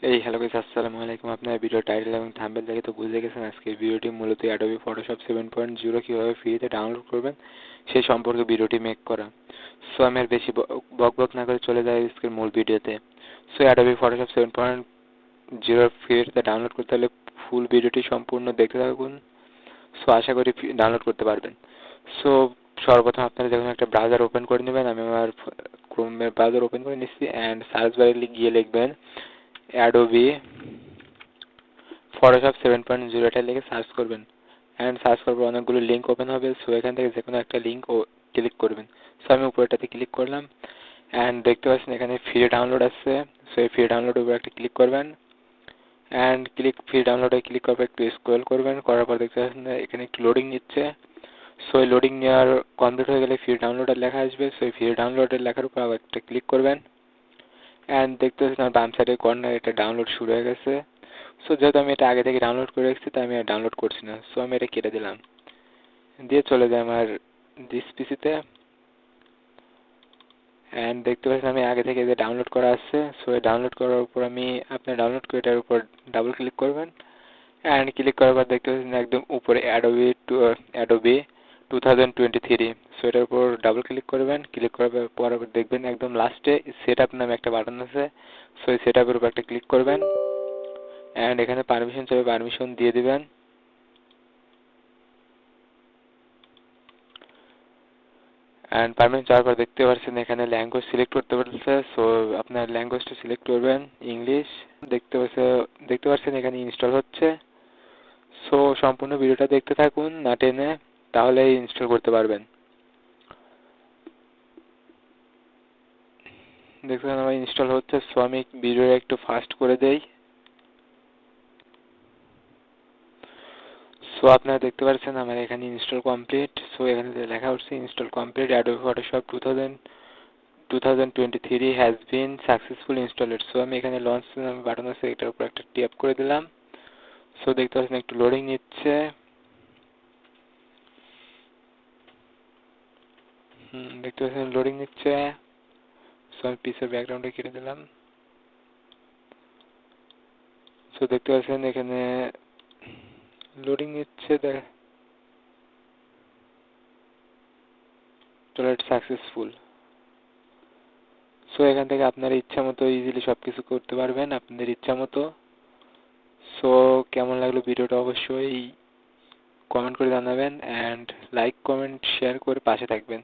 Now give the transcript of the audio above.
Hello guys, আসসালামু আলাইকুম। আপনার ভিডিও টাইটেল এবং থাম্বনেল দেখে তো বুঝে গেছেন আজকে ভিডিওটি মূলত অ্যাডোবি ফটোশপ 7.0 কিভাবে ফ্রিতে ডাউনলোড করবেন সেই সম্পর্কে ভিডিওটি মেক করা। সো আমি আর বেশি বক না করে চলে যাই আজকের মূল ভিডিওতে। সো অ্যাডোবি ফটোশপ 7.0 ফ্রিতে ডাউনলোড করতে হলে ফুল ভিডিওটি সম্পূর্ণ দেখতে থাকুন। সো আশা করি ডাউনলোড করতে পারবেন। সো সর্বপ্রথম আপনারা যখন একটা ব্রাউজার ওপেন করে নেবেন, আমি আমার ক্রোমের ব্রাউজার ওপেন করে নিচ্ছি অ্যান্ড সার্চ বারে গিয়ে লিখবেন অ্যাডোবি ফটোশপ 7.0 এটা লিখে সার্চ করবেন অ্যান্ড সার্চ করার পর অনেকগুলো লিঙ্ক ওপেন হবে। সো এখান থেকে যে কোনো একটা লিঙ্ক ক্লিক করবেন। সো আমি উপরটাতে ক্লিক করলাম অ্যান্ড দেখতে পাচ্ছেন এখানে ফ্রি ডাউনলোড আছে। সো এই ফ্রি ডাউনলোডের উপর একটা ক্লিক করবেন অ্যান্ড ফ্রি ডাউনলোডে ক্লিক করার পর একটু স্ক্রল করবেন, করার পর দেখতে পাচ্ছেন এখানে একটু লোডিং নিচ্ছে। সো এই লোডিং নেওয়ার কমপ্লিট হয়ে গেলে ফ্রি ডাউনলোডের লেখা আসবে। সো এই ফ্রি ডাউনলোডের লেখার উপর আবার একটা ক্লিক করবেন অ্যান্ড দেখতে পাচ্ছেন বাম সাইডের কর্নার এটা ডাউনলোড শুরু হয়ে গেছে। সো যেহেতু আমি এটা আগে থেকে ডাউনলোড করে রেখেছি তাই আমি ডাউনলোড করছি না। সো আমি এটা কেটে দিলাম, দিয়ে চলে যাই আমার দিস পিসিতে অ্যান্ড দেখতে পাচ্ছেন আমি আগে থেকে যে ডাউনলোড করা আছে। সো এই ডাউনলোড করার উপর আমি আপনার ডাউনলোড করে এটার উপর ডাবল ক্লিক করবেন অ্যান্ড ক্লিক করার পর দেখতে পাচ্ছেন একদম উপরে অ্যাডোবি 2023। সো এটার উপর ডাবল ক্লিক করবেন, ক্লিক করার পর দেখবেন একদম লাস্টে সেট আপ নামে একটা বাটন আছে। সো এই সেট আপের উপর একটা ক্লিক করবেন অ্যান্ড এখানে পারমিশন চাইবে, পারমিশন দিয়ে দিবেন অ্যান্ড পারমিশন চাওয়ার পর দেখতে পাচ্ছেন এখানে ল্যাঙ্গুয়েজ সিলেক্ট করতে বলছে। সো আপনার ল্যাঙ্গুয়েজটা সিলেক্ট করবেন ইংলিশ। দেখতে পাচ্ছেন এখানে ইনস্টল হচ্ছে। সো সম্পূর্ণ ভিডিওটা দেখতে থাকুন না টেনে, তাহলে ইনস্টল করতে পারবেন। দেখবেন আমার ইনস্টল হচ্ছে। সো আমি ভিডিওটা একটু ফাস্ট করে দেই। সো আপনারা দেখতে পাচ্ছেন আমার এখানে ইনস্টল কমপ্লিট। সো এখানে লেখা হচ্ছে install complete, Adobe Photoshop 2023 has been successful installed. So আমি এখানে লঞ্চ বাটন আছে, এটার উপর একটা ট্যাপ করে দিলাম। সো দেখতে পাচ্ছেন একটু লোডিং নিচ্ছে। দেখতে পাচ্ছেন লোডিং নিচ্ছে। সো আমি পিসের ব্যাকগ্রাউন্ডে কেটে দিলাম। সো দেখতে পাচ্ছেন এখানে লোডিং নিচ্ছে, সাকসেসফুল। সো এখান থেকে আপনার ইচ্ছা মতো ইজিলি সবকিছু করতে পারবেন আপনাদের ইচ্ছা মতো। সো কেমন লাগলো ভিডিওটা অবশ্যই কমেন্ট করে জানাবেন অ্যান্ড লাইক কমেন্ট শেয়ার করে পাশে থাকবেন।